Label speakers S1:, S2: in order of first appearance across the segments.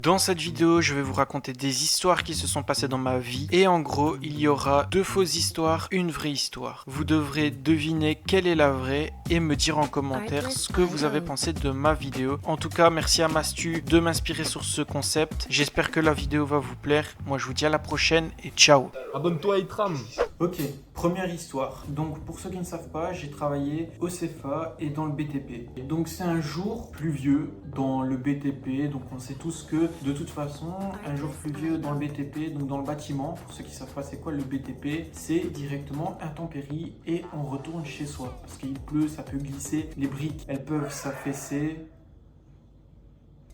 S1: Dans cette vidéo, je vais vous raconter des histoires qui se sont passées dans ma vie. Et en gros, il y aura 2 fausses histoires, une vraie histoire. Vous devrez deviner quelle est la vraie et me dire en commentaire ce que vous avez pensé de ma vidéo. En tout cas, merci à Mastu de m'inspirer sur ce concept. J'espère que la vidéo va vous plaire. Moi, je vous dis à la prochaine et ciao.
S2: Abonne-toi à Itram.
S1: Ok, première histoire. Donc pour ceux qui ne savent pas, j'ai travaillé au CFA et dans le BTP. Donc c'est un jour pluvieux dans le BTP. Donc on sait tous que de toute façon, un jour pluvieux dans le BTP, donc dans le bâtiment, pour ceux qui ne savent pas c'est quoi le BTP, c'est directement intempérie et on retourne chez soi. Parce qu'il pleut, ça peut glisser, les briques elles peuvent s'affaisser.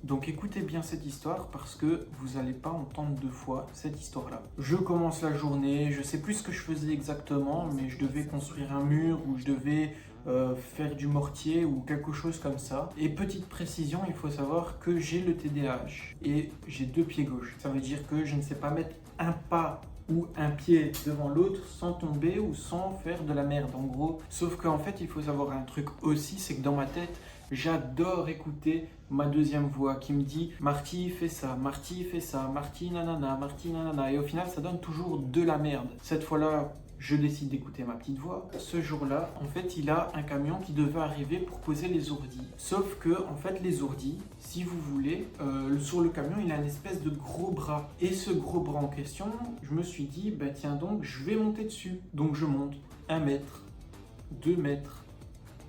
S1: Donc écoutez bien cette histoire parce que vous n'allez pas entendre 2 fois cette histoire-là. Je commence la journée, je sais plus ce que je faisais exactement, mais je devais construire un mur ou je devais faire du mortier ou quelque chose comme ça. Et petite précision, il faut savoir que j'ai le TDAH et j'ai 2 pieds gauches. Ça veut dire que je ne sais pas mettre un pas ou un pied devant l'autre sans tomber ou sans faire de la merde en gros. Sauf qu'en fait il faut savoir un truc aussi, c'est que dans ma tête j'adore écouter ma deuxième voix qui me dit Marty fais ça, Marty fais ça, Marty nanana, Marty nanana, et au final ça donne toujours de la merde. Cette fois-là je décide d'écouter ma petite voix. Ce jour-là, en fait, il a un camion qui devait arriver pour poser les ourdis. Sauf que, en fait, les ourdis, si vous voulez, sur le camion, il a une espèce de gros bras. Et ce gros bras en question, je me suis dit, bah tiens donc, je vais monter dessus. Donc je monte 1 mètre, 2 mètres,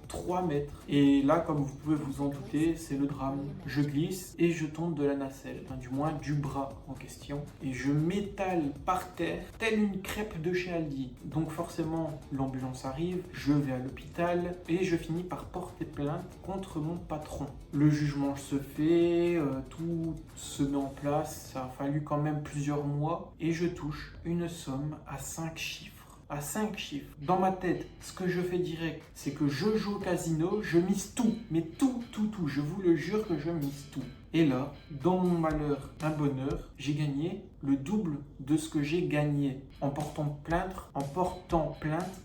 S1: 3 mètres. Et là, comme vous pouvez vous en douter, c'est le drame. Je glisse et je tombe de la nacelle, enfin, du moins du bras en question. Et je m'étale par terre, telle une crêpe de chez Aldi. Donc forcément, l'ambulance arrive, je vais à l'hôpital et je finis par porter plainte contre mon patron. Le jugement se fait, tout se met en place. Ça a fallu quand même plusieurs mois et je touche une somme à 5 chiffres. À 5 chiffres. Dans ma tête, ce que je fais direct, c'est que je joue au casino, je mise tout, mais tout, je vous le jure que je mise tout. Et là, dans mon malheur, un bonheur, j'ai gagné le double de ce que j'ai gagné en portant plainte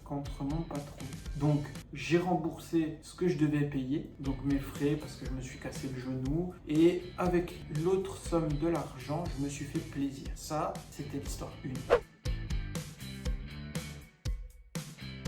S1: contre mon patron. Donc, j'ai remboursé ce que je devais payer, donc mes frais parce que je me suis cassé le genou, et avec l'autre somme de l'argent, je me suis fait plaisir. Ça, c'était l'histoire 1.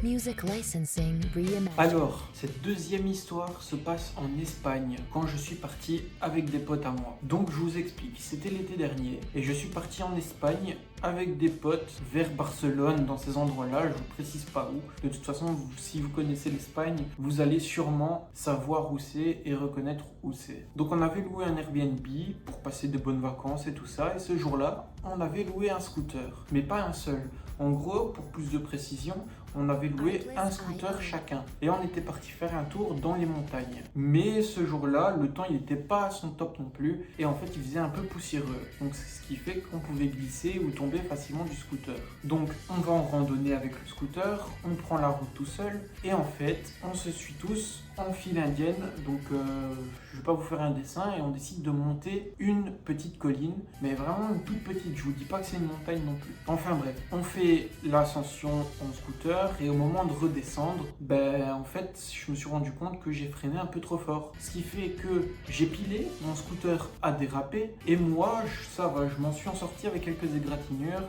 S3: Music licensing reimagined.
S1: Alors, cette deuxième histoire se passe en Espagne, quand je suis parti avec des potes à moi. Donc je vous explique, c'était l'été dernier, et je suis parti en Espagne avec des potes vers Barcelone, dans ces endroits-là, je vous précise pas où. De toute façon, si vous connaissez l'Espagne, vous allez sûrement savoir où c'est et reconnaître où c'est. Donc on avait loué un Airbnb pour passer de bonnes vacances et tout ça, et ce jour-là, on avait loué un scooter, mais pas un seul. En gros, pour plus de précision, on avait loué un scooter chacun et on était parti faire un tour dans les montagnes. Mais ce jour-là, le temps il n'était pas à son top non plus et en fait il faisait un peu poussiéreux. Donc c'est ce qui fait qu'on pouvait glisser ou tomber facilement du scooter. Donc on va en randonnée avec le scooter, on prend la route tout seul et en fait on se suit tous en file indienne. Donc je vais pas vous faire un dessin et on décide de monter une petite colline, mais vraiment une toute petite. Je vous dis pas que c'est une montagne non plus. Enfin bref, on fait l'ascension en scooter et au moment de redescendre, en fait je me suis rendu compte que j'ai freiné un peu trop fort. Ce qui fait que j'ai pilé, mon scooter a dérapé et moi ça va, je m'en suis en sorti avec quelques égratignures,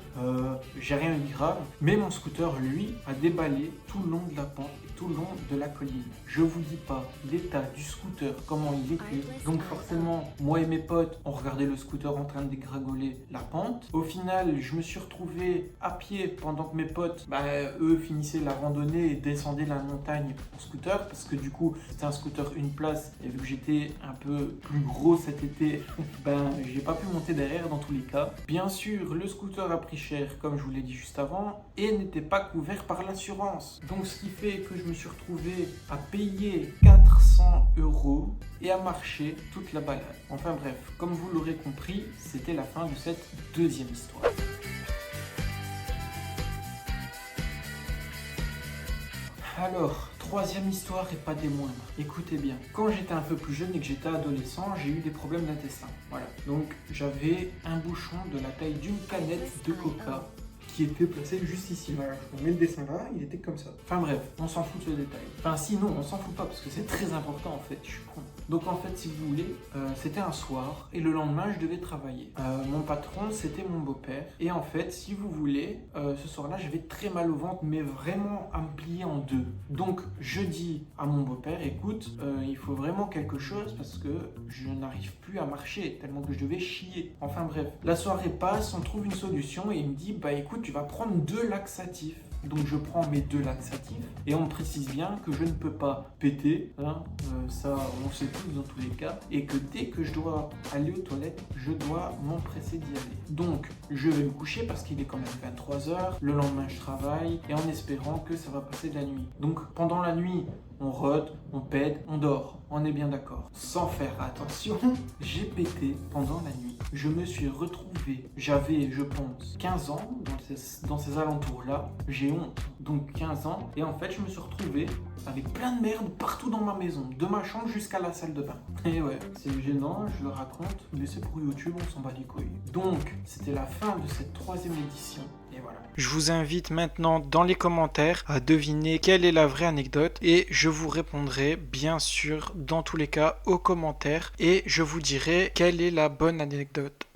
S1: j'ai rien eu de grave, mais mon scooter lui a déballé tout le long de la pente et tout le long de la colline. Je vous dis pas l'état du scooter, comment il était. Donc forcément, moi et mes potes, on regardait le scooter en train de dégringoler la pente. Au final, je me suis retrouvé à pied pendant que mes potes, eux finissaient la randonnée et descendaient la montagne en scooter, parce que du coup, c'était un scooter une place, et vu que j'étais un peu plus gros cet été, j'ai pas pu monter derrière dans tous les cas. Bien sûr, le scooter a pris cher, comme je vous l'ai dit juste avant, et n'était pas couvert par l'assurance. Donc ce qui fait que je me suis retrouvé à payer 400 € et à marcher toute la balade. Enfin bref, comme vous l'aurez compris, c'était la fin de cette deuxième histoire. Alors, troisième histoire et pas des moindres. Écoutez bien, quand j'étais un peu plus jeune et que j'étais adolescent, j'ai eu des problèmes d'intestin. Voilà, donc j'avais un bouchon de la taille d'une canette de coca qui était placé juste ici. Voilà, on met le dessin là, il était comme ça. Enfin bref, on s'en fout de ce détail. Enfin si, non, on s'en fout pas parce que c'est très important en fait, je suis con. Donc en fait, si vous voulez, c'était un soir et le lendemain, je devais travailler. Mon patron, c'était mon beau-père. Et en fait, si vous voulez, ce soir-là, j'avais très mal au ventre, mais vraiment à me plier en deux. Donc je dis à mon beau-père, écoute, il faut vraiment quelque chose parce que je n'arrive plus à marcher tellement que je devais chier. Enfin bref, la soirée passe, on trouve une solution et il me dit, bah écoute, tu vas prendre 2 laxatifs. Donc je prends mes 2 laxatifs et on me précise bien que je ne peux pas péter, hein, ça on le sait tous dans tous les cas, et que dès que je dois aller aux toilettes, je dois m'empresser d'y aller. Donc je vais me coucher parce qu'il est quand même 23h, le lendemain je travaille et en espérant que ça va passer de la nuit. Donc pendant la nuit, on rôde, on pète, on dort, on est bien d'accord. Sans faire attention, j'ai pété pendant la nuit. Je me suis retrouvé, j'avais je pense 15 ans, dans ces alentours-là, j'ai honte, donc 15 ans, et en fait je me suis retrouvé avec plein de merde partout dans ma maison, de ma chambre jusqu'à la salle de bain. Et ouais, c'est gênant, je le raconte, mais c'est pour YouTube, on s'en bat les couilles. Donc, c'était la fin de cette 3e édition. Et voilà.
S2: Je vous invite maintenant dans les commentaires à deviner quelle est la vraie anecdote et je vous répondrai bien sûr dans tous les cas aux commentaires et je vous dirai quelle est la bonne anecdote.